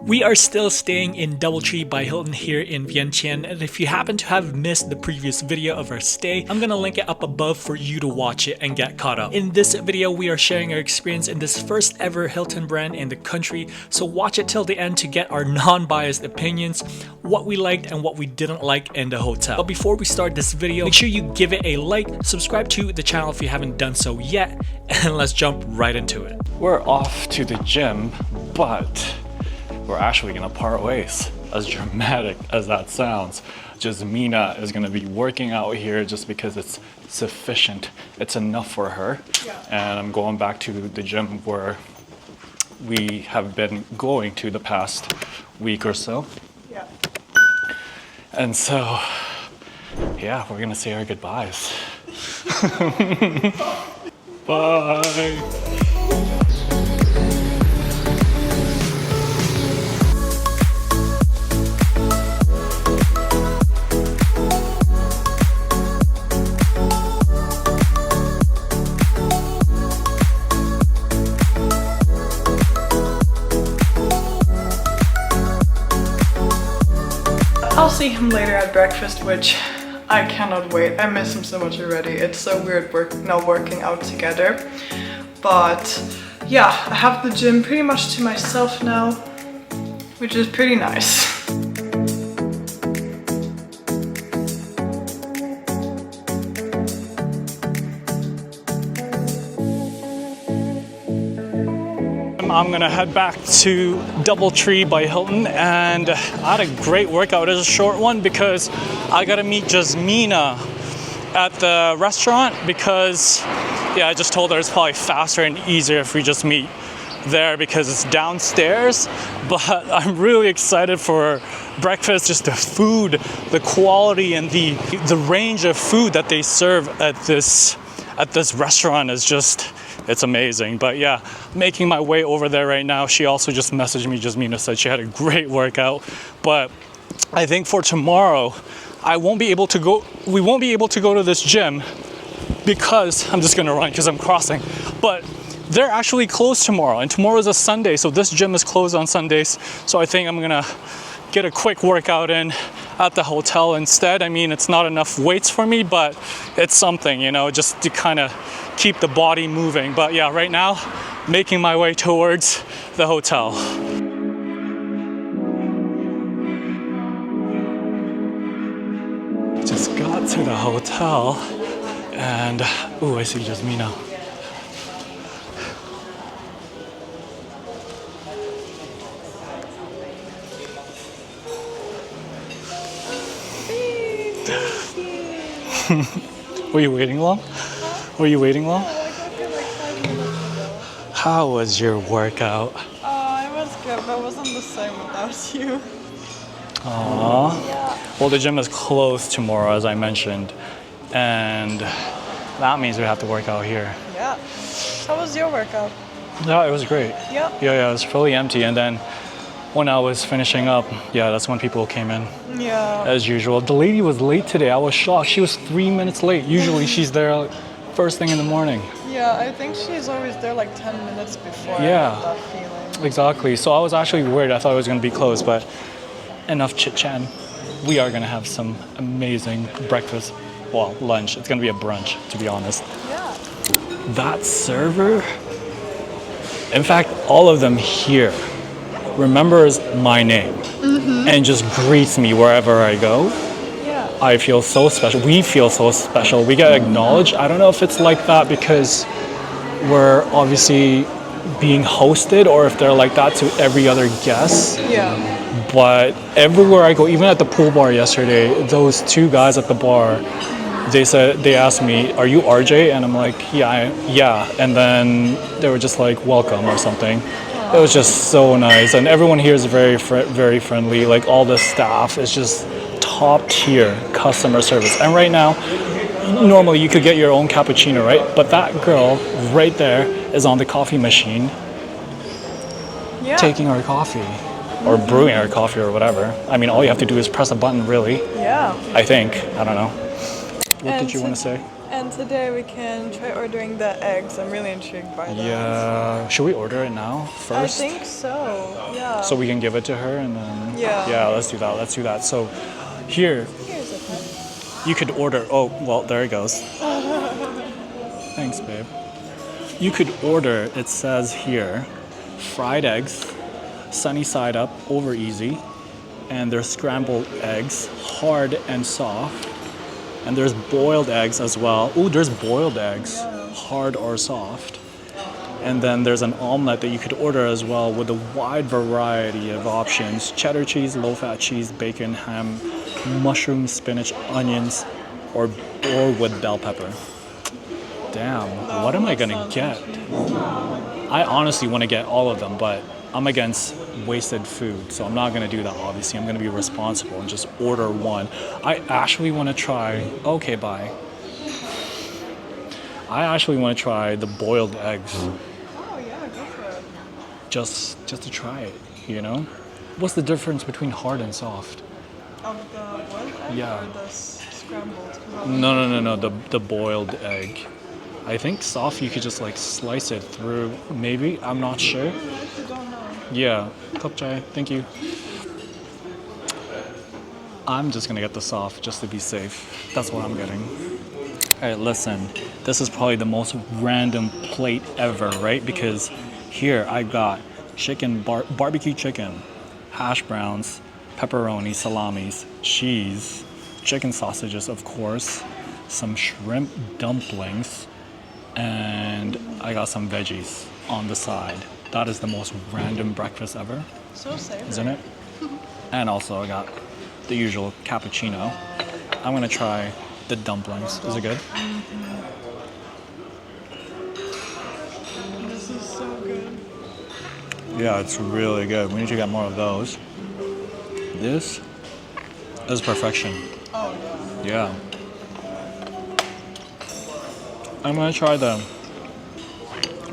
We are still staying in DoubleTree by Hilton here in Vientiane, and if you happen to have missed the previous video of our stay, I'm gonna link it up above for you to watch it and get caught up. In this video, we are sharing our experience in this first ever Hilton brand in the country, so watch it till the end to get our non-biased opinions, what we liked and what we didn't like in the hotel. But before we start this video, make sure you give it a like, subscribe to the channel if you haven't done so yet, and let's jump right into it. We're off to the gym, but we're actually gonna part ways, as dramatic as that sounds. Jasmina is gonna be working out here just because it's sufficient. It's enough for her. Yeah. And I'm going back to the gym where we have been going to the past week or so. Yeah. And so, yeah, we're gonna say our goodbyes. Bye. I'll see him later at breakfast, which I cannot wait. I miss him so much already. It's so weird not working out together. But yeah, I have the gym pretty much to myself now, which is pretty nice. I'm gonna head back to DoubleTree by Hilton, and I had a great workout. It was a short one because I gotta meet Jasmina at the restaurant because, yeah, I just told her it's probably faster and easier if we just meet there because it's downstairs. But I'm really excited for breakfast, just the food, the quality, and the range of food that they serve at this restaurant is just, it's amazing. But yeah, making my way over there right now. She also just messaged me, Jasmina said she had a great workout. But I think for tomorrow, we won't be able to go to this gym because I'm just gonna run because I'm crossing. But they're actually closed tomorrow, and tomorrow is a Sunday, so this gym is closed on Sundays. So I think I'm gonna get a quick workout in at the hotel instead. I mean, it's not enough weights for me, but it's something, you know, just to kind of keep the body moving. But yeah, right now, making my way towards the hotel. Just got to the hotel, and ooh, I see Jasmina. Were you waiting long? Were you waiting long? How was your workout? It was good, but it wasn't the same without you. Aww. Yeah. Well, the gym is closed tomorrow, as I mentioned, and that means we have to work out here. Yeah. How was your workout? Yeah, it was great. Yeah. Yeah, it was fully empty, and then when I was finishing up, yeah, that's when people came in. Yeah. As usual. The lady was late today. I was shocked. She was 3 minutes late. Usually she's there first thing in the morning. Yeah, I think she's always there like 10 minutes before. Yeah. I get that feeling. Exactly. So I was actually worried. I thought it was going to be closed, but enough chit-chat. We are going to have some amazing breakfast. Well, lunch. It's going to be a brunch, to be honest. Yeah. That server, in fact, all of them here, remembers my name and just greets me wherever I go. Yeah. I feel so special. We feel so special. We get acknowledged. I don't know if it's like that because we're obviously being hosted or if they're like that to every other guest. Yeah. But everywhere I go, even at the pool bar yesterday, those two guys at the bar, they asked me, "Are you RJ?" And I'm like, yeah. And then they were just like, "Welcome" or something. It was just so nice, and everyone here is very friendly. Like all the staff is just top tier customer service. And right now, normally you could get your own cappuccino, right? But that girl right there is on the coffee machine, taking our coffee or brewing our coffee or whatever. I mean, all you have to do is press a button, really. Yeah. I think. I don't know. What did you want to say? And then today we can try ordering the eggs. I'm really intrigued by that. Yeah. Should we order it now first? I think so. Yeah. So we can give it to her and then. Yeah. Yeah. Let's do that. Let's do that. So here. Here's a pen. You could order. Oh well, there it goes. Thanks, babe. You could order. It says here, fried eggs, sunny side up, over easy, and there's scrambled eggs, hard and soft. And there's boiled eggs as well. Ooh, there's boiled eggs, hard or soft. And then there's an omelet that you could order as well with a wide variety of options. Cheddar cheese, low-fat cheese, bacon, ham, mushroom, spinach, onions, or with bell pepper. Damn, what am I gonna get? I honestly want to get all of them, but I'm against wasted food, so I'm not gonna do that. Obviously, I'm gonna be responsible and just order one. I actually want to try. Okay, bye. I actually want to try the boiled eggs. Oh yeah, go for it. Just to try it, you know. What's the difference between hard and soft? Of the boiled egg Yeah. or the scrambled? No. The boiled egg. I think soft you could just like slice it through. Maybe, I'm not sure. I actually don't know. Yeah, cup chai, thank you. I'm just gonna get the soft just to be safe. That's what I'm getting. Alright, listen. This is probably the most random plate ever, right? Because here I got barbecue chicken, hash browns, pepperoni, salamis, cheese, chicken sausages, of course, some shrimp dumplings, and I got some veggies on the side. That is the most random breakfast ever, So savory. isn't it? And also I got the usual cappuccino. I'm gonna try the dumplings. Is it good? This is so good. Yeah, it's really good. We need to get more of those. This is perfection. Oh yeah. Yeah. I'm gonna try the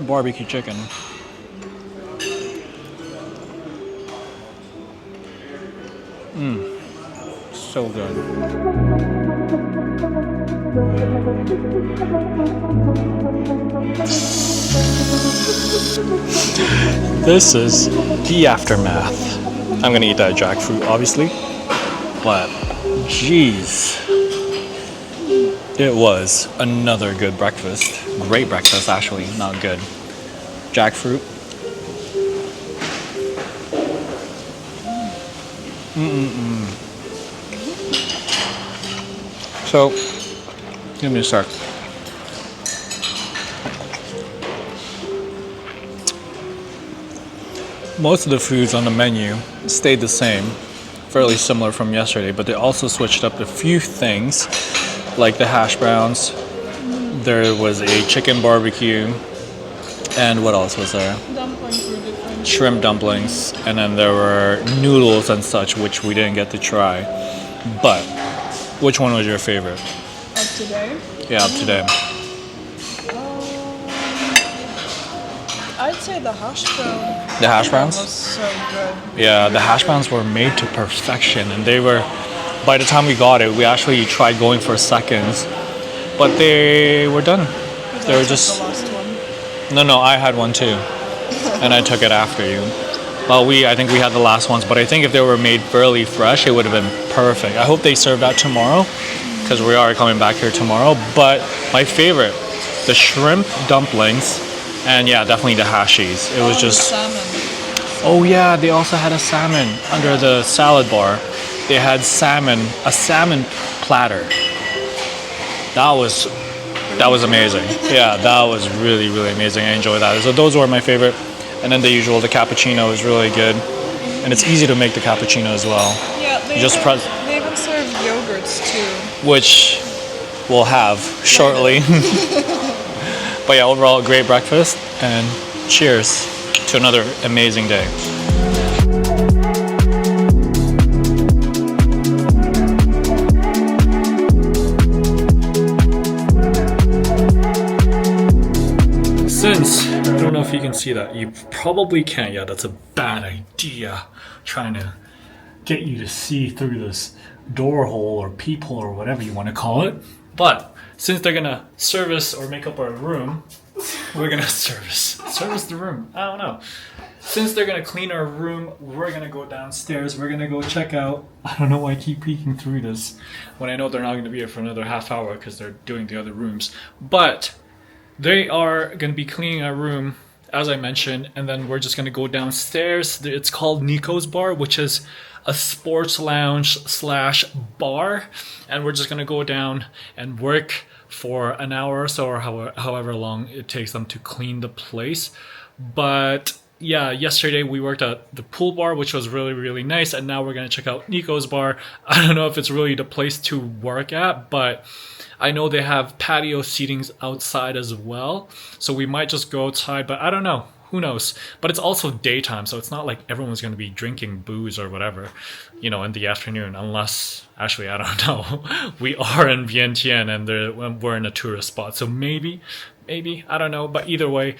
barbecue chicken. So good. This is the aftermath. I'm gonna eat that jackfruit, obviously, but jeez, it was another good breakfast. Great breakfast, actually, not good. Jackfruit. So, give me a sec. Most of the foods on the menu stayed the same, fairly similar from yesterday, but they also switched up a few things, like the hash browns. There was a chicken barbecue, and what else was there? Dumplings were different. Shrimp dumplings, and then there were noodles and such, which we didn't get to try. But which one was your favorite? Of today? Yeah, today. I'd say the hash brown. The hash browns? Was so good. Yeah, the hash browns were made to perfection, and they were. By the time we got it, we actually tried going for seconds, but they were done. They were just. The last one. No, I had one too, and I took it after you. Well, I think we had the last ones, but I think if they were made fairly fresh, it would have been perfect. I hope they serve that tomorrow, because we are coming back here tomorrow. But my favorite, the shrimp dumplings, and yeah, definitely the hashies. It was just. Salmon. Oh yeah, they also had a salmon under the salad bar. They had salmon, a salmon platter. That was amazing. Yeah, that was really, really amazing. I enjoyed that. So those were my favorite. And then the usual, the cappuccino is really good. And it's easy to make the cappuccino as well. Yeah, they even serve yogurts too. Which we'll have shortly. But yeah, overall, great breakfast. And cheers to another amazing day. Since, I don't know if you can see that, you probably can't. Yeah, that's a bad idea. Trying to get you to see through this door hole or peephole or whatever you want to call it. But since they're gonna service or make up our room, we're gonna service the room. I don't know. Since they're gonna clean our room, we're gonna go downstairs. We're gonna go check out. I don't know why I keep peeking through this when I know they're not gonna be here for another half hour because they're doing the other rooms. But they are gonna be cleaning our room, as I mentioned, and then we're just gonna go downstairs. It's called Nico's Bar, which is a sports lounge slash bar, and we're just gonna go down and work for an hour or so, or however long it takes them to clean the place. But yeah, yesterday we worked at the pool bar, which was really, really nice, and now we're gonna check out Nico's Bar. I don't know if it's really the place to work at, but I know they have patio seatings outside as well, so we might just go outside, but I don't know. Who knows? But it's also daytime, so it's not like everyone's going to be drinking booze or whatever, you know, in the afternoon, unless, actually, I don't know. We are in Vientiane and we're in a tourist spot, so maybe, I don't know. But either way,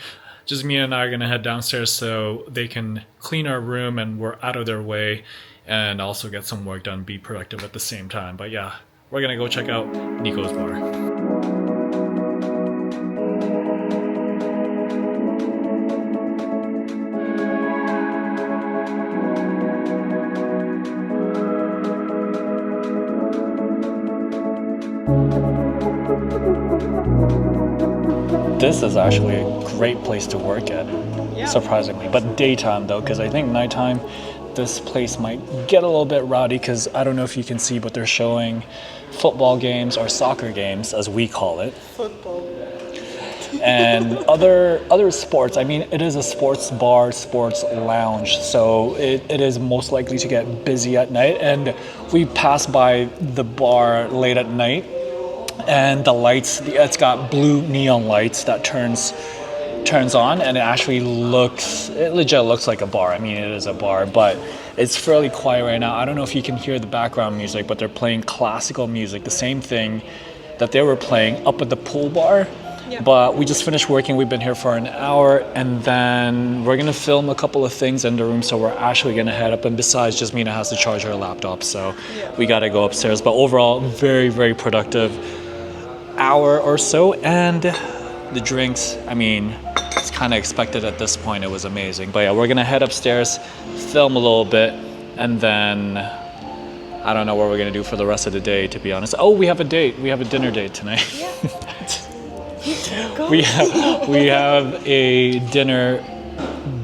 just me and I are going to head downstairs so they can clean our room and we're out of their way and also get some work done, be productive at the same time. But yeah, we're going to go check out Nico's Bar. This is actually a great place to work at, surprisingly. But daytime though, because I think nighttime, this place might get a little bit rowdy because I don't know if you can see, but they're showing football games or soccer games, as we call it. Football. And other sports. I mean, it is a sports bar, sports lounge, so it is most likely to get busy at night. And we passed by the bar late at night, and the lights, it's got blue neon lights that turns on, and it legit looks like a bar. I mean, it is a bar, but it's fairly quiet right now. I don't know if you can hear the background music, but they're playing classical music, the same thing that they were playing up at the pool bar. Yeah. But we just finished working. We've been here for an hour, and then we're gonna film a couple of things in the room, so we're actually gonna head up. And besides, just Mina has to charge her laptop, so we gotta go upstairs. But overall, very, very productive hour or so. And the drinks, I mean, it's kind of expected at this point. It was amazing. But yeah, we're gonna head upstairs, film a little bit, and then I don't know what we're gonna do for the rest of the day, to be honest. Oh, we have a date. We have a dinner date tonight. We have a dinner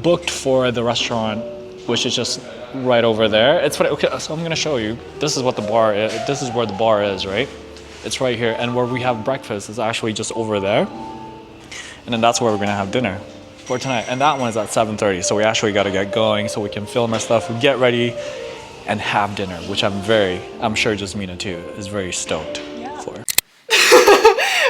booked for the restaurant, which is just right over there. It's funny. Okay, so I'm gonna show you. This is what the bar is. This is where the bar is, right? It's right here, and where we have breakfast is actually just over there. And then that's where we're gonna have dinner for tonight. And that one is at 7:30, so we actually gotta get going so we can film our stuff, get ready, and have dinner, which I'm sure Jasmina too is very stoked for.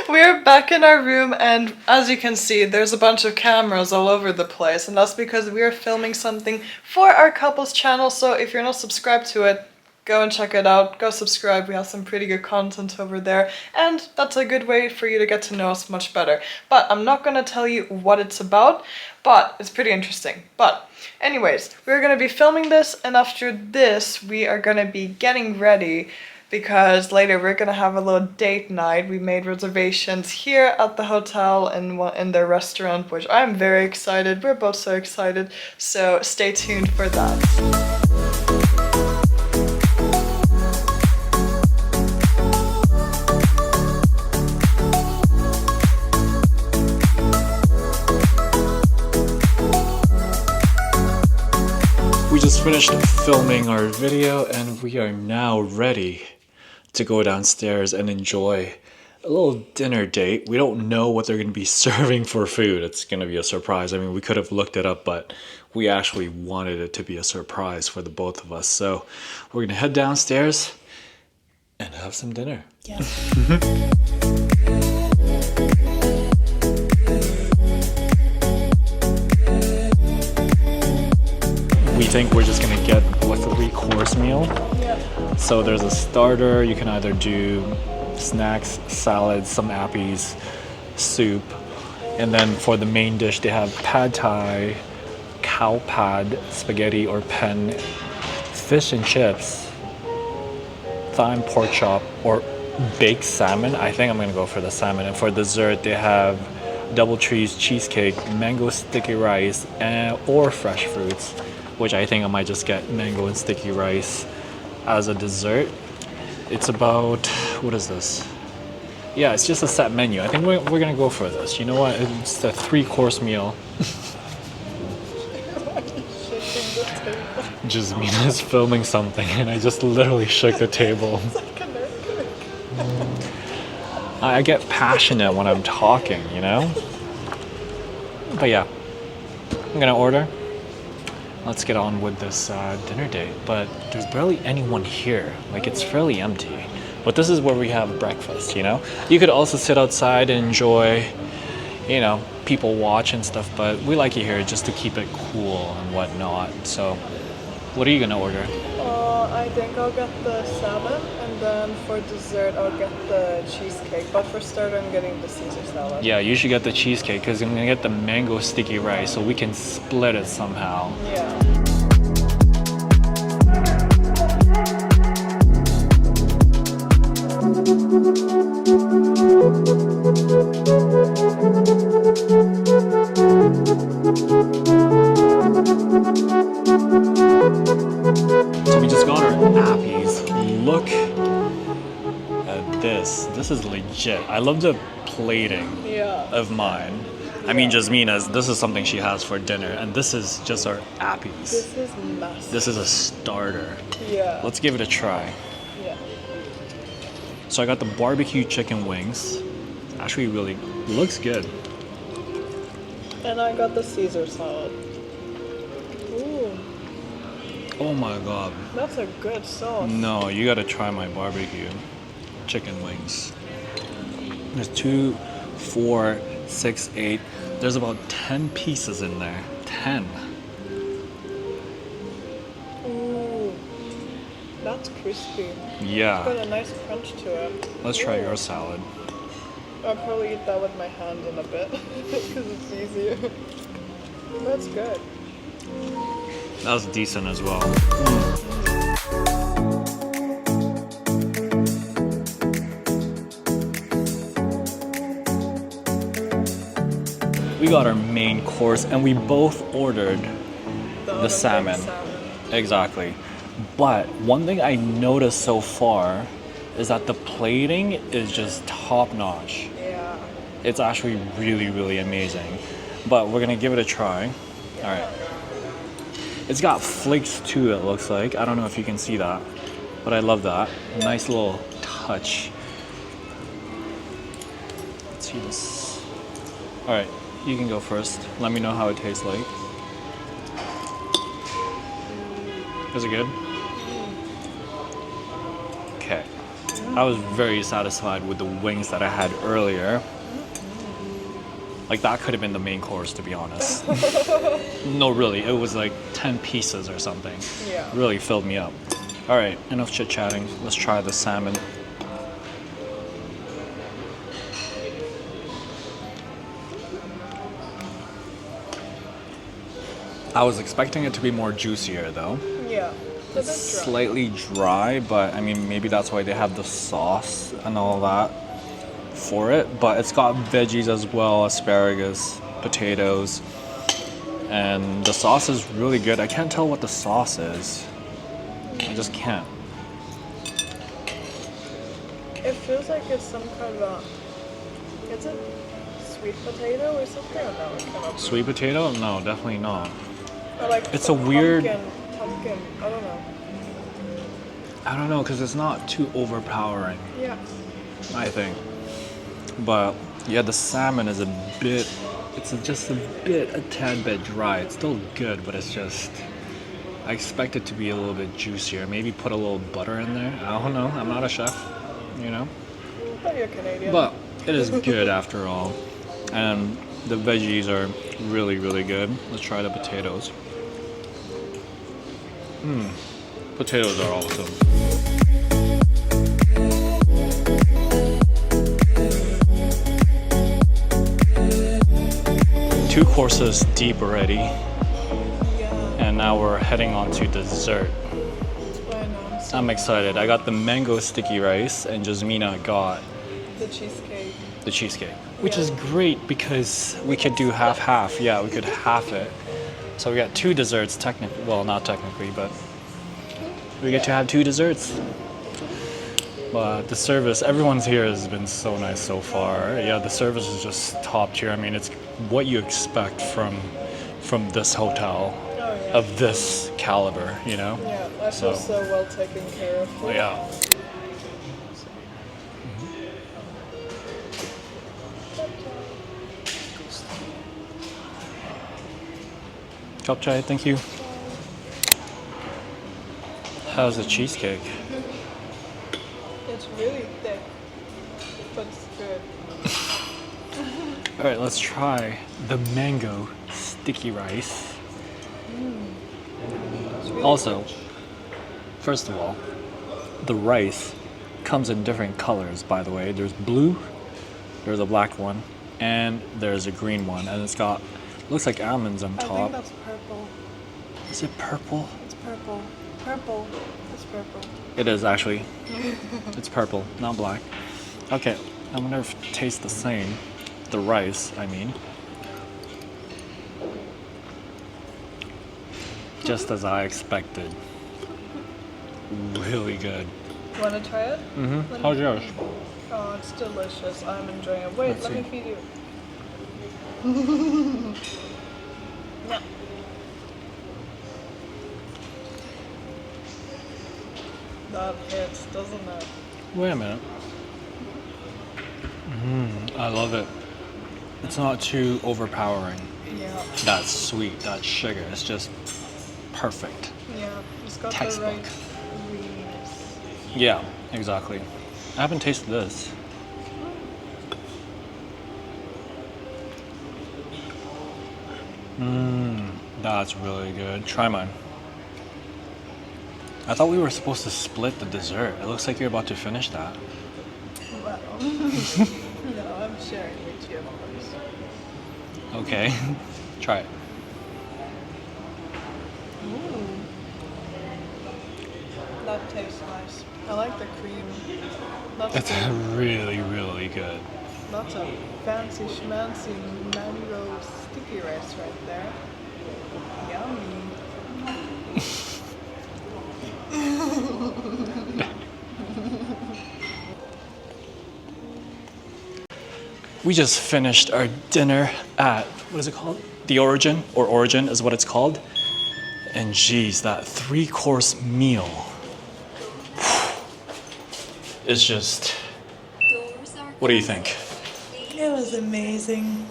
We're back in our room, and as you can see, there's a bunch of cameras all over the place, and that's because we are filming something for our couples channel. So if you're not subscribed to it, go and check it out. Go subscribe. We have some pretty good content over there, and that's a good way for you to get to know us much better. But I'm not gonna tell you what it's about, but it's pretty interesting. But anyways, we're gonna be filming this, and after this we are gonna be getting ready because later we're gonna have a little date night. We made reservations here at the hotel and in their restaurant, which I'm very excited. We're both so excited, so stay tuned for that. We just finished filming our video, and we are now ready to go downstairs and enjoy a little dinner date. We don't know what they're going to be serving for food. It's going to be a surprise. I mean, we could have looked it up, but we actually wanted it to be a surprise for the both of us. So we're going to head downstairs and have some dinner. Yes. We think we're just gonna get a 3-course meal. Yep. So there's a starter. You can either do snacks, salads, some appies, soup, and then for the main dish they have pad thai, cow pad, spaghetti or pen, fish and chips, thyme pork chop, or baked salmon. I think I'm gonna go for the salmon. And for dessert, they have double cheese cheesecake, mango sticky rice, or fresh fruits, which I think I might just get mango and sticky rice as a dessert. It's about, what is this? Yeah, it's just a set menu. I think we're gonna go for this. You know what? It's a 3-course meal. Jasmina's filming something and I just literally shook the table. I get passionate when I'm talking, you know? But yeah, I'm gonna order. Let's get on with this dinner date. But there's barely anyone here. Like, it's fairly empty. But this is where we have breakfast, you know? You could also sit outside and enjoy, you know, people watch and stuff, but we like it here just to keep it cool and whatnot. So, what are you gonna order? I think I'll get the salmon, and then for dessert I'll get the cheesecake. But for starter, I'm getting the Caesar salad. Yeah, you should get the cheesecake because I'm gonna get the mango sticky rice so we can split it somehow. Yeah. So we just got our appies. Look at this. This is legit. I love the plating of mine. I mean, Jasmina's, this is something she has for dinner, and this is just our appies. This is massive. This is a starter. Yeah. Let's give it a try. Yeah. So I got the barbecue chicken wings. Actually, really looks good. And I got the Caesar salad. Ooh, Oh my god. that's a good sauce. No, you gotta try my barbecue chicken wings. There's 2, 4, 6, 8. There's about 10 pieces in there. 10. Ooh, that's crispy. It's Yeah. got a nice crunch to it. Let's try your salad. I'll probably eat that with my hand in a bit because it's easier. That's good. That was decent as well. We got our main course and we both ordered the salmon. Exactly. But one thing I noticed so far is that the plating is just top notch. Yeah. It's actually really, really amazing. But we're gonna give it a try. All right. It's got flakes too, it looks like. I don't know if you can see that, but I love that. Nice little touch. Let's see this. All right, you can go first. Let me know how it tastes like. Is it good? Okay. I was very satisfied with the wings that I had earlier. Like, that could have been the main course, to be honest. No, really, it was like 10 pieces or something. Yeah. Really filled me up. All right, enough chit-chatting. Let's try the salmon. I was expecting it to be more juicier, though. Yeah. It's slightly dry, but I mean, maybe that's why they have the sauce and all that for it. But it's got veggies as well, asparagus, potatoes, and the sauce is really good. I can't tell what the sauce is. I just can't. It feels like it's some kind of is it sweet potato or something? Or no, it cannot be. Sweet potato? No, definitely not. Or like It's a weird. pumpkin. I don't know. I don't know, because it's not too overpowering, Yeah. I think. But yeah, the salmon is a bit, it's just a tad bit dry. It's still good, but it's just, I expect it to be a little bit juicier. Maybe put a little butter in there. I don't know. I'm not a chef, you know. But you're Canadian. But it is good after all. And the veggies are really, really good. Let's try the potatoes. Potatoes are awesome. Two courses deep already, and now we're heading on to dessert. I know. I'm excited. I got the mango sticky rice and Jasmina got The cheesecake. the cheesecake, which is great because we could do half-half. Yeah, we could half it. So we got 2 desserts technically. Well, not technically, but we get to have 2 desserts. But the service, everyone's here has been so nice so far. Yeah, the service is just top tier. I mean, it's what you expect from this hotel of this caliber, you know? Yeah, I feel so well taken care of. Yeah. Chop chai, thank you. How's the cheesecake? It's really thick, but it's good. All right, let's try the mango sticky rice. Really Also, rich. first of all, the rice comes in different colors, by the way. There's blue, there's a black one, and there's a green one, and it's got, looks like almonds on I top. think that's purple. Is it purple? It's purple. Purple. It's purple. It is actually. It's purple, not black. Okay, I wonder if it tastes the same. The rice, I mean. Just as I expected. Really good. You want to try it? Mm-hmm. How's yours? Oh, it's delicious. I'm enjoying it. Wait, Let's let me see. feed you. No. That hits, doesn't it? Wait a minute. I love it. It's not too overpowering. Yeah. That's sweet, that's sugar. It's just perfect. Yeah. It's got Textbook. the right creaminess. Yeah, exactly. I haven't tasted this. That's really good. Try mine. I thought we were supposed to split the dessert. It looks like you're about to finish that. Well, no, I'm sharing with you, of course. Okay. Try it. That tastes nice. I like the cream. That's It's good. really, really good. That's a fancy schmancy mango sticky rice right there. Yummy. We just finished our dinner at, what is it called? The Origin, or Origin is what it's called. And geez, that 3-course meal is just, what do you think? It was amazing.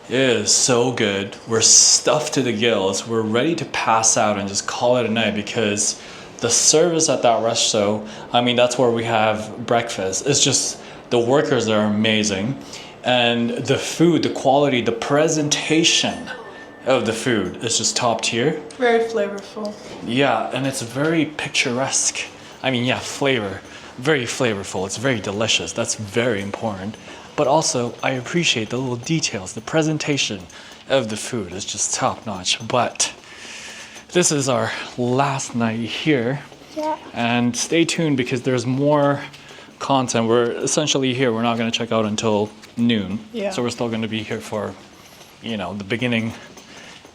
It is so good. We're stuffed to the gills. We're ready to pass out and just call it a night because the service at that resto, I mean, that's where we have breakfast. It's just, the workers are amazing. And the food, the quality, the presentation of the food is just top tier. Very flavorful. Yeah, and it's very picturesque. I mean, yeah, flavor. Very flavorful. It's very delicious. That's very important. But also, I appreciate the little details. The presentation of the food is just top notch. But this is our last night here. Yeah. And stay tuned because there's more content. We're essentially here. We're not going to check out until noon. Yeah. So we're still going to be here for, you know, the beginning,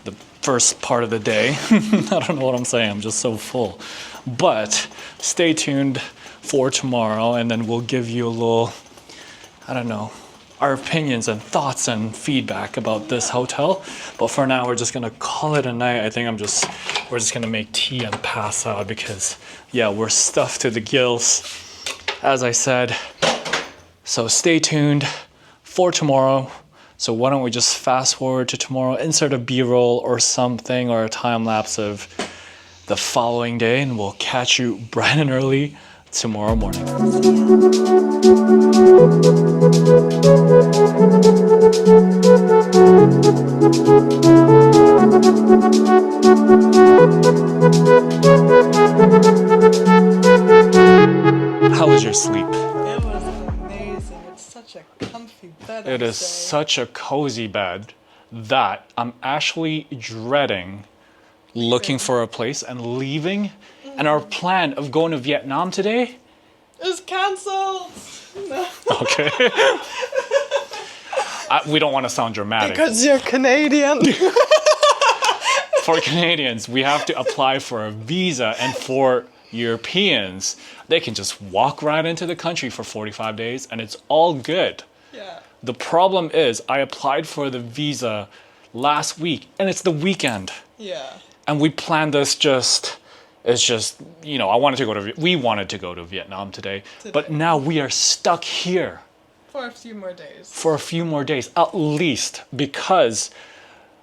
the first part of the day. I don't know what I'm saying. I'm just so full. But stay tuned for tomorrow and then we'll give you a little, I don't know, our opinions and thoughts and feedback about this hotel. But for now, we're just gonna call it a night. I think we're just gonna make tea and pass out because, yeah, we're stuffed to the gills, as I said. So stay tuned for tomorrow. So why don't we just fast forward to tomorrow, insert a B-roll or something or a time lapse of the following day, and we'll catch you bright and early tomorrow morning. How was your sleep? It was amazing. It's such a comfy bed. It is such a cozy bed that I'm actually dreading looking for a place and leaving And our plan of going to Vietnam today It's cancelled. No. Okay. We don't want to sound dramatic. Because you're Canadian. For Canadians, we have to apply for a visa, and for Europeans, they can just walk right into the country for 45 days and it's all good. Yeah. The problem is I applied for the visa last week and it's the weekend. Yeah. And we planned this it's just, you know, we wanted to go to Vietnam today, but now we are stuck here. For a few more days. For a few more days, at least, because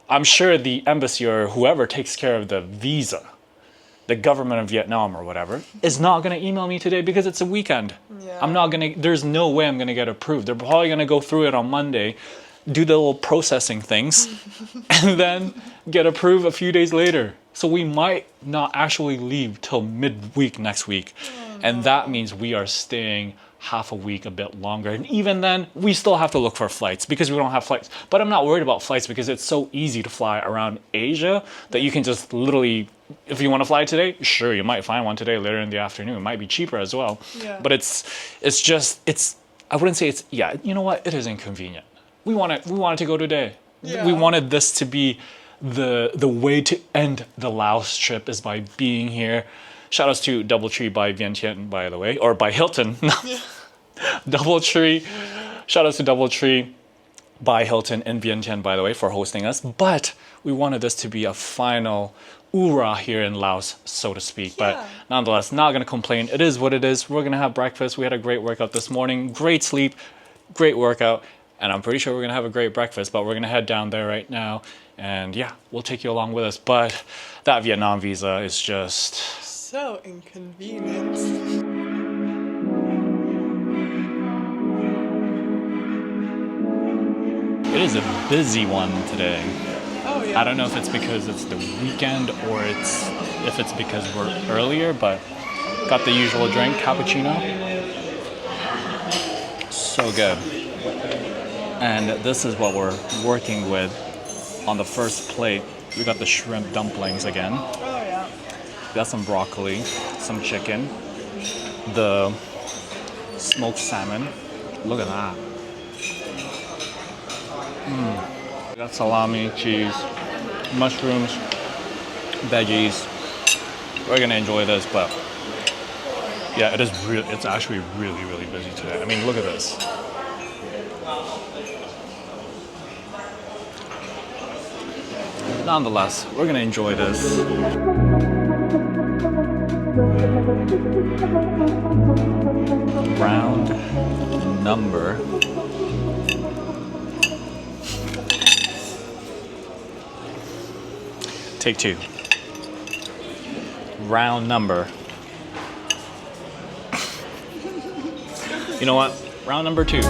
I'm sure the embassy or whoever takes care of the visa, the government of Vietnam or whatever, is not going to email me today because it's a weekend. Yeah. There's no way I'm going to get approved. They're probably going to go through it on Monday, do the little processing things, and then get approved a few days later. So we might not actually leave till midweek next week. Oh, and no. that means we are staying half a week, a bit longer. And even then, we still have to look for flights because we don't have flights. But I'm not worried about flights because it's so easy to fly around Asia that you can just literally, if you want to fly today, sure, you might find one today later in the afternoon. It might be cheaper as well. Yeah. But I wouldn't say it's, yeah, you know what? It is inconvenient. We wanted to go today. Yeah. We wanted this to be the way to end the Laos trip is by being here. Shout outs to DoubleTree by Vientiane, by the way, or by Hilton. DoubleTree. Shout outs to DoubleTree by Hilton in Vientiane, by the way, for hosting us. But we wanted this to be a final oorah here in Laos, so to speak. Yeah. But nonetheless, not going to complain. It is what it is. We're going to have breakfast. We had a great workout this morning. Great sleep. Great workout. And I'm pretty sure we're going to have a great breakfast. But we're going to head down there right now. And yeah, we'll take you along with us. But that Vietnam visa is just so inconvenient. It is a busy one today. Oh yeah. I don't know if it's because it's the weekend or if it's because we're earlier, but got the usual drink, cappuccino. So good. And this is what we're working with on the first plate. We got the shrimp dumplings again. Oh yeah. We got some broccoli, some chicken, the smoked salmon. Look at that. We got salami, cheese, mushrooms, veggies. We're gonna enjoy this, but yeah, it's actually really, really busy today. I mean, look at this. Nonetheless, we're gonna enjoy this. Round number. Take two. Round number. You know what? Round number 2.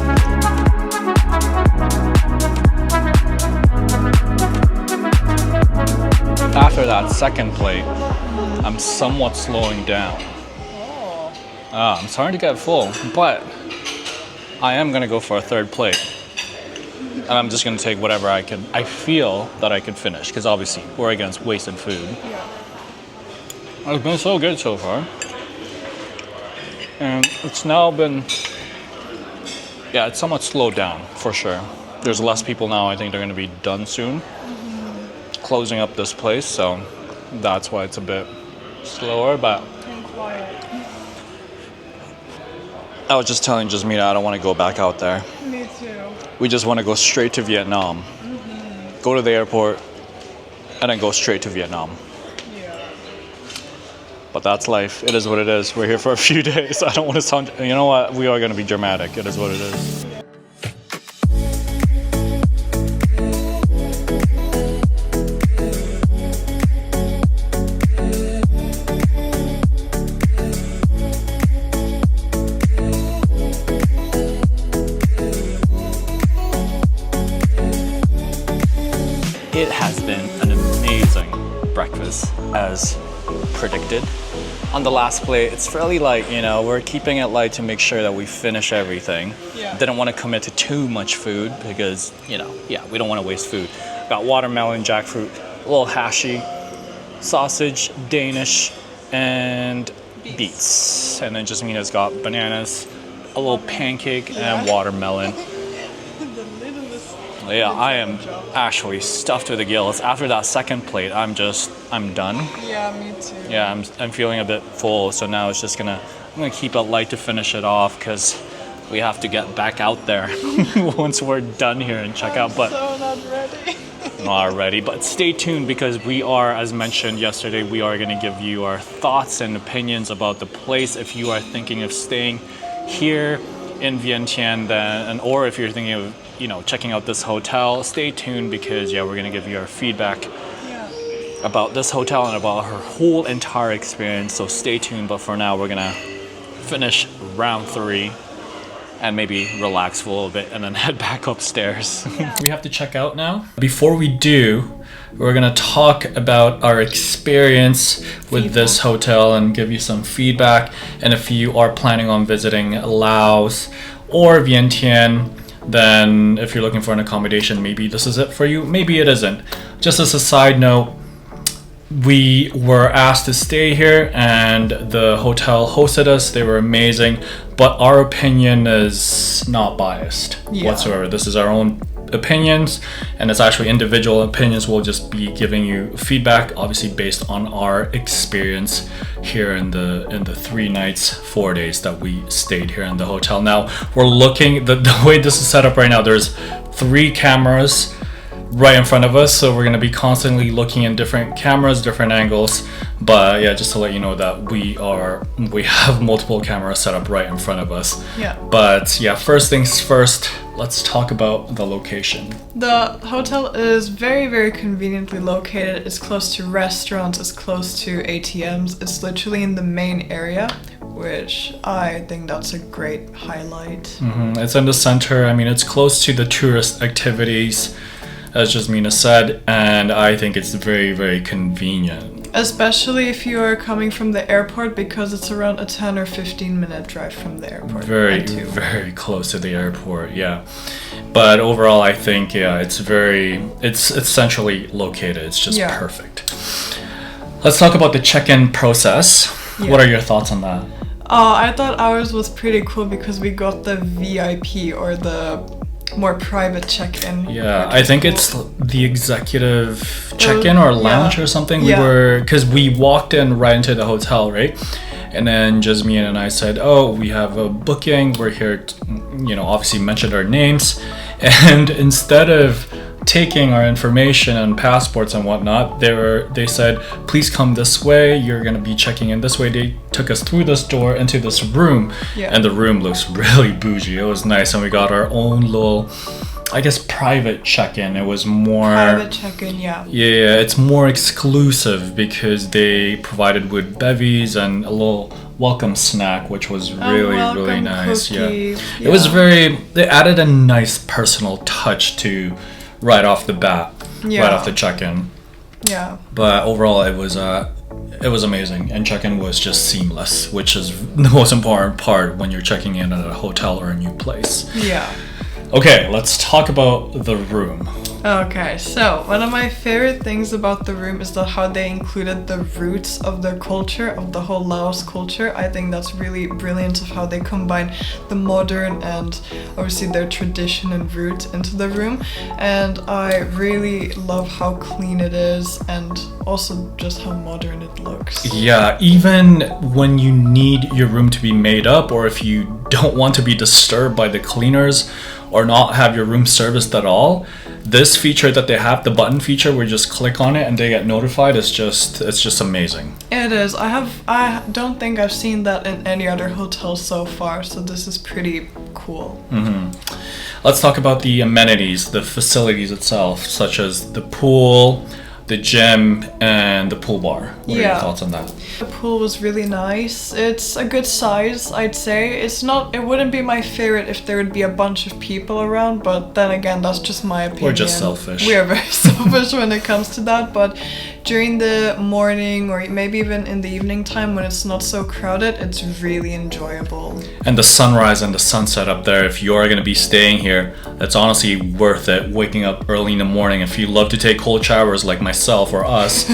After that second plate, I'm somewhat slowing down. I'm starting to get full, but I am gonna go for a third plate. And I'm just gonna take whatever I feel that I can finish, because obviously we're against wasted food. Yeah. It's been so good so far. And it's now been, yeah, it's somewhat slowed down for sure. There's less people now. I think they're gonna be done soon. Closing up this place, so that's why it's a bit slower, but And quiet. I was just telling Jasmina I don't want to go back out there. Me too. We just want to go straight to Vietnam. Go to the airport and then go straight to Vietnam. Yeah. But that's life. It is what it is. We're here for a few days. I don't want to sound, you know what? We are going to be dramatic. It is what it is. It has been an amazing breakfast, as predicted. On the last plate, it's fairly light, you know, we're keeping it light to make sure that we finish everything. Yeah. Didn't want to commit to too much food because, you know, yeah, we don't want to waste food. Got watermelon, jackfruit, a little hashi, sausage, Danish, and beets. And then Jasmina's got bananas, a little pancake, and watermelon. Yeah, I am actually stuffed to the gills. After that second plate, I'm done. Yeah, me too. Yeah, I'm feeling a bit full, so now it's I'm gonna keep it light to finish it off because we have to get back out there once we're done here and check out. But so not ready. not ready, but stay tuned because we are, as mentioned yesterday, we are gonna give you our thoughts and opinions about the place. If you are thinking of staying here in Vientiane, then, or if you're thinking of, you know, checking out this hotel, stay tuned because yeah, we're gonna give you our feedback about this hotel and about her whole entire experience. So stay tuned. But for now, we're gonna finish round 3 and maybe relax for a little bit and then head back upstairs. We have to check out now. Before we do, we're gonna talk about our experience with this hotel and give you some feedback. And if you are planning on visiting Laos or Vientiane, then if you're looking for an accommodation, maybe this is it for you, maybe it isn't. Just as a side note, we were asked to stay here and the hotel hosted us. They were amazing, but our opinion is not biased whatsoever. This is our own opinions, and it's actually individual opinions. We'll just be giving you feedback, obviously based on our experience here in the 3 nights, 4 days that we stayed here in the hotel. Now we're looking, the way this is set up right now, there's 3 cameras right in front of us, so we're going to be constantly looking in different cameras, different angles. But yeah, just to let you know that we have multiple cameras set up right in front of us. Yeah. But yeah, first things first, let's talk about the location. The hotel is very, very conveniently located. It's close to restaurants, it's close to ATMs. It's literally in the main area, which I think that's a great highlight. It's in the center. I mean, it's close to the tourist activities, as Jasmina said, and I think it's very, very convenient. Especially if you are coming from the airport, because it's around a 10 or 15 minute drive from the airport. Very, very close to the airport, yeah. But overall, I think, yeah, it's centrally located. It's just perfect. Let's talk about the check-in process. What are your thoughts on that? Oh, I thought ours was pretty cool because we got the VIP, or the more private check-in. Yeah, I think it's the executive check-in or lounge or something. Because we walked in right into the hotel, right? And then Jasmine and I said, oh, we have a booking, we're here to, you know, obviously mentioned our names. And instead of taking our information and passports and whatnot, they said, please come this way, you're gonna be checking in this way. They took us through this door into this room, and the room looks really bougie. It was nice, and we got our own little, I guess, private check-in. It was more private check-in, yeah, it's more exclusive because they provided with bevies and a little welcome snack, which was really nice. Cookie. It was they added a nice personal touch to right off the bat, right off the check-in. Yeah. But overall, it was amazing, and check-in was just seamless, which is the most important part when you're checking in at a hotel or a new place. Yeah. Okay, let's talk about the room. Okay, so one of my favorite things about the room is how they included the roots of their culture, of the whole Laos culture. I think that's really brilliant of how they combine the modern and obviously their tradition and roots into the room. And I really love how clean it is, and also just how modern it looks. Yeah, even when you need your room to be made up, or if you don't want to be disturbed by the cleaners or not have your room serviced at all, this feature that they have, the button feature where you just click on it and they get notified, it's just amazing. It is. I don't think I've seen that in any other hotel so far, so this is pretty cool. Let's talk about the amenities, the facilities itself, such as the pool, the gym, and the pool bar. What are your thoughts on that? The pool was really nice. It's a good size, I'd say. It wouldn't be my favorite if there would be a bunch of people around, but then again, that's just my opinion. We're just selfish. We are very selfish when it comes to that, but during the morning or maybe even in the evening time when it's not so crowded, it's really enjoyable. And the sunrise and the sunset up there, if you're going to be staying here, it's honestly worth it waking up early in the morning. If you love to take cold showers like myself or us,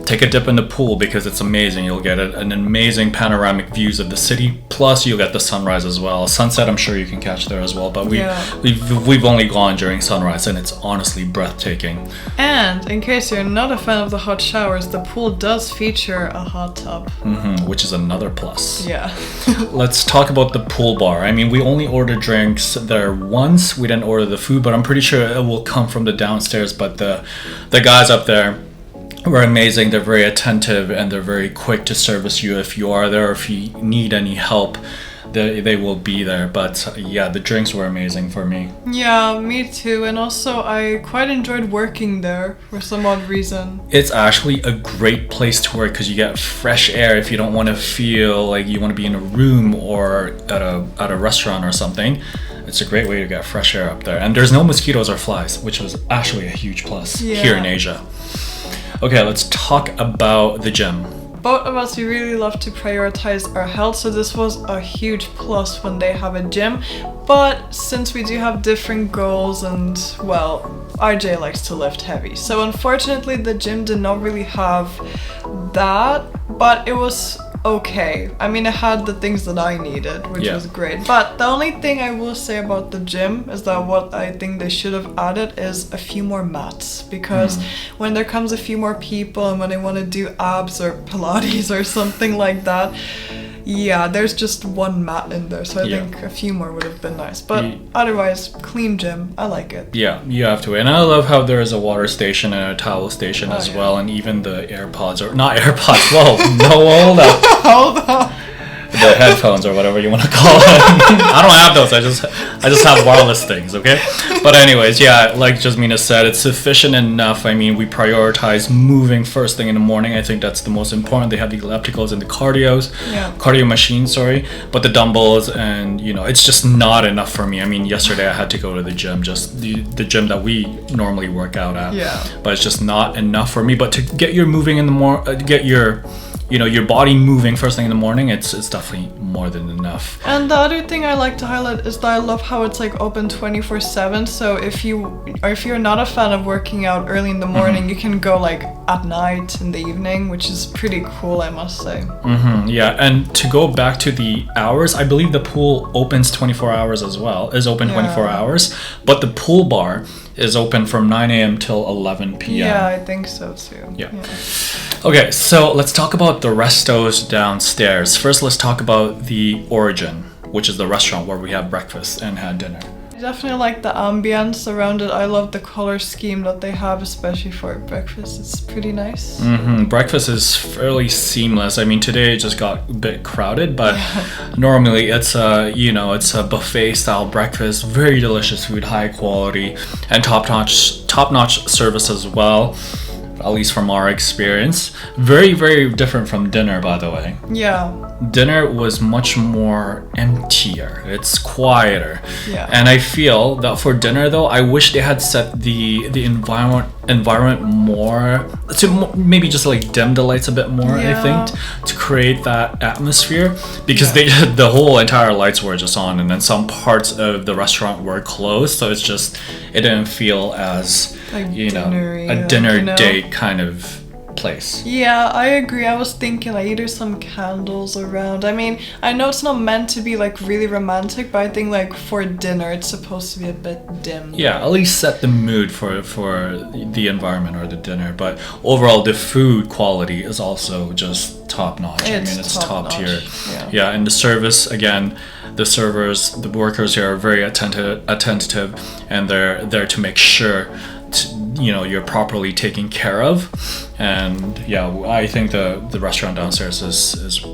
take a dip in the pool because it's amazing. You'll get an amazing panoramic views of the city, plus you'll get the sunrise as well. Sunset I'm sure you can catch there as well, but we've only gone during sunrise and it's honestly breathtaking. And in case you're not a fan of the hot showers, the pool does feature a hot tub. Which is another plus. Yeah. Let's talk about the pool bar. I mean, we only ordered drinks there once. We didn't order the food, but I'm pretty sure it will come from the downstairs. But the guys up there were amazing. They're very attentive and they're very quick to service you if you are there, or if you need any help. They will be there. But yeah, the drinks were amazing for me. Yeah, me too. And also I quite enjoyed working there for some odd reason. It's actually a great place to work because you get fresh air if you don't want to feel like you want to be in a room or at a restaurant or something. It's a great way to get fresh air up there. And there's no mosquitoes or flies, which was actually a huge plus here in Asia. Okay, let's talk about the gym. Both of us, we really love to prioritize our health, so this was a huge plus when they have a gym. But since we do have different goals and, well, RJ likes to lift heavy, so unfortunately the gym did not really have that, but it was okay. I mean, it had the things that I needed, which was great. But the only thing I will say about the gym is that what I think they should have added is a few more mats, because when there comes a few more people and when they want to do abs or Pilates or something like that, there's just one mat in there, so I think a few more would have been nice. But otherwise, clean gym. I like it. Yeah, you have to. And I love how there is a water station and a towel station as well, and even the AirPods, or not AirPods, whoa, no, hold up. Hold on. The headphones or whatever you want to call them. I don't have those. I just have wireless things, okay? But anyways, like Jasmina said, it's sufficient enough. I mean, we prioritize moving first thing in the morning. I think that's the most important. They have the ellipticals and the cardio machines, but the dumbbells and, it's just not enough for me. I mean, yesterday I had to go to the gym, just the gym that we normally work out at. But it's just not enough for me. But to get your moving in the get your body moving first thing in the morning, it's definitely more than enough. And the other thing I like to highlight is that I love how it's like open 24/7. So if you're not a fan of working out early in the morning, you can go like at night in the evening, which is pretty cool, I must say. Yeah, and to go back to the hours, I believe the pool opens 24 hours as well. Is open 24 hours, but the pool bar is open from 9 a.m. till 11 p.m. Yeah, I think so too. Yeah. Okay, so let's talk about the restos downstairs. First, let's talk about the Origin, which is the restaurant where we had breakfast and had dinner. I definitely like the ambience around it. I love the color scheme that they have, especially for breakfast. It's pretty nice. Breakfast is fairly seamless. I mean, today it just got a bit crowded, but normally it's a buffet style breakfast, very delicious food, high quality, and top-notch service as well. At least from our experience. Very, very different from dinner, by the way. Yeah. Dinner was much more emptier. It's quieter. Yeah. And I feel that for dinner, though, I wish they had set the environment more, to maybe just like dim the lights a bit more, I think, to create that atmosphere. Because the whole entire lights were just on, and then some parts of the restaurant were closed, so it didn't feel as a dinner date kind of place. Yeah, I agree. I was thinking like either some candles around. I mean, I know it's not meant to be like really romantic, but I think like for dinner it's supposed to be a bit dim. Yeah, at least set the mood for the environment or the dinner. But overall, the food quality is also just top notch. It's top tier. Yeah, and the service, again, the servers, the workers here are very attentive, and they're there to make sure you're properly taken care of. And I think the restaurant downstairs is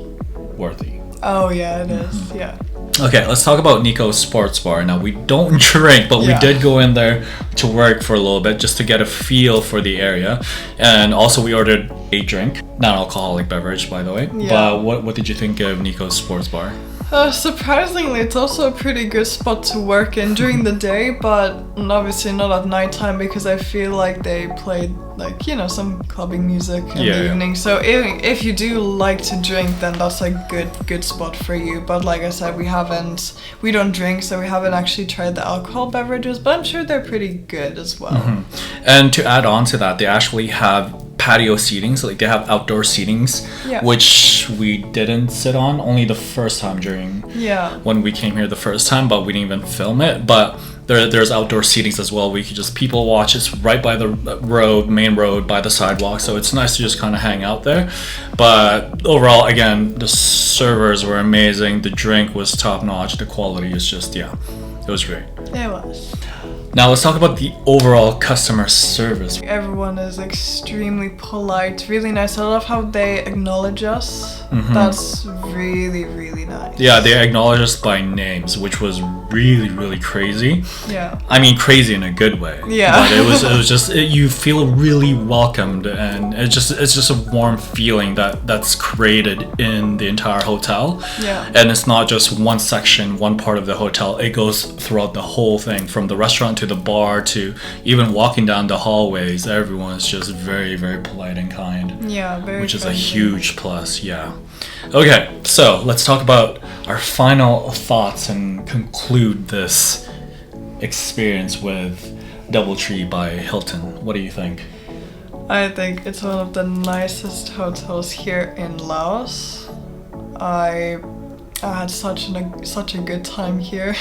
worthy. Oh yeah, it is. Yeah. Okay, let's talk about Nico's Sports Bar. Now, we don't drink, but we did go in there to work for a little bit just to get a feel for the area. And also we ordered a drink, non-alcoholic beverage, by the way. But what did you think of Nico's Sports Bar? Surprisingly, it's also a pretty good spot to work in during the day, but obviously not at nighttime because I feel like they played like, you know, some clubbing music in the evening. So if you do like to drink, then that's a good spot for you. But like I said, we don't drink, so we haven't actually tried the alcohol beverages, but I'm sure they're pretty good as well. And to add on to that, they actually have patio seatings, like they have outdoor seatings, which we didn't sit on, only the first time during when we came here the first time, but we didn't even film it. But there's outdoor seatings as well. We could just people watch. It's right by the main road, by the sidewalk, so it's nice to just kind of hang out there. But overall, again, the servers were amazing, the drink was top notch, the quality is just, it was great. It was. Now let's talk about the overall customer service. Everyone is extremely polite, really nice. I love how they acknowledge us. That's really nice. Yeah, they acknowledge us by names, which was really crazy. Yeah. I mean, crazy in a good way. Yeah. But it was just you feel really welcomed, and it's just a warm feeling that's created in the entire hotel. Yeah. And it's not just one section, one part of the hotel. It goes throughout the whole thing, from the restaurant to the bar to even walking down the hallways. Everyone's just very polite and kind. Yeah, very which is friendly. a huge plus. Okay, so let's talk about our final thoughts and conclude this experience with DoubleTree by Hilton. What do you think? I think it's one of the nicest hotels here in Laos. I had such a good time here.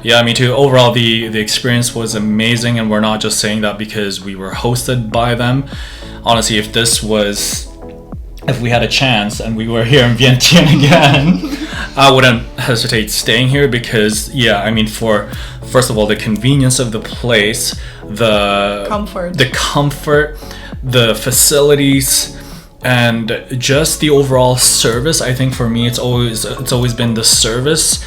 Yeah, me too. Overall, the experience was amazing, and we're not just saying that because we were hosted by them. Honestly, if we had a chance and we were here in Vientiane again, I wouldn't hesitate staying here because, I mean, first of all, the convenience of the place, the comfort, the facilities, and just the overall service. I think for me, it's always been the service.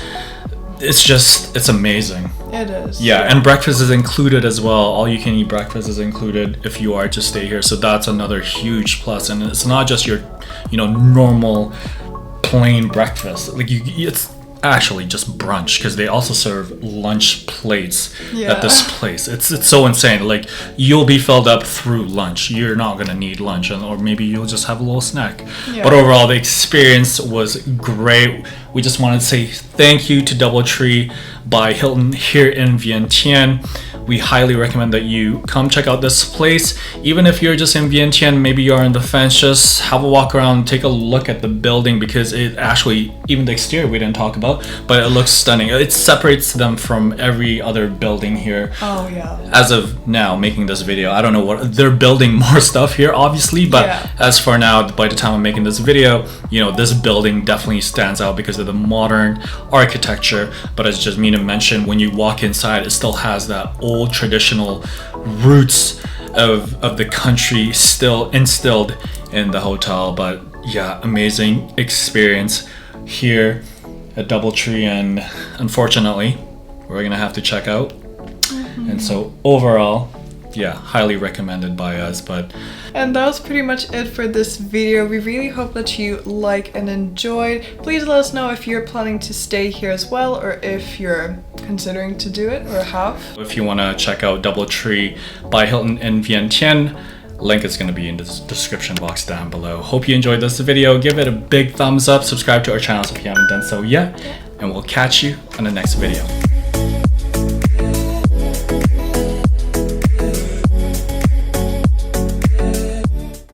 It's amazing. It is. Yeah, and breakfast is included as well. All you can eat breakfast is included if you are to stay here. So that's another huge plus. And it's not just your, normal plain breakfast. Like it's actually just brunch, because they also serve lunch plates at this place. It's so insane. Like, you'll be filled up through lunch. You're not gonna need lunch, or maybe you'll just have a little snack. But overall, the experience was great. We just wanted to say thank you to DoubleTree by Hilton here in Vientiane. We highly recommend that you come check out this place. Even if you're just in Vientiane, maybe you're on the fence, just have a walk around, take a look at the building, because it actually, even the exterior we didn't talk about, but it looks stunning. It separates them from every other building here. Oh yeah. As of now, making this video, I don't know what, they're building more stuff here obviously, but as for now, by the time I'm making this video, this building definitely stands out because of the modern architecture. But as Jasmina mentioned, when you walk inside, it still has that old traditional roots of the country still instilled in the hotel. But amazing experience here at DoubleTree, and unfortunately we're gonna have to check out. And so overall, highly recommended by us. And that was pretty much it for this video. We really hope that you like and enjoyed. Please let us know if you're planning to stay here as well, or if you're considering to do it or have. If you want to check out DoubleTree by Hilton in Vientiane, link is going to be in the description box down below. Hope you enjoyed this video. Give it a big thumbs up, subscribe to our channel if you haven't done so yet, and we'll catch you on the next video.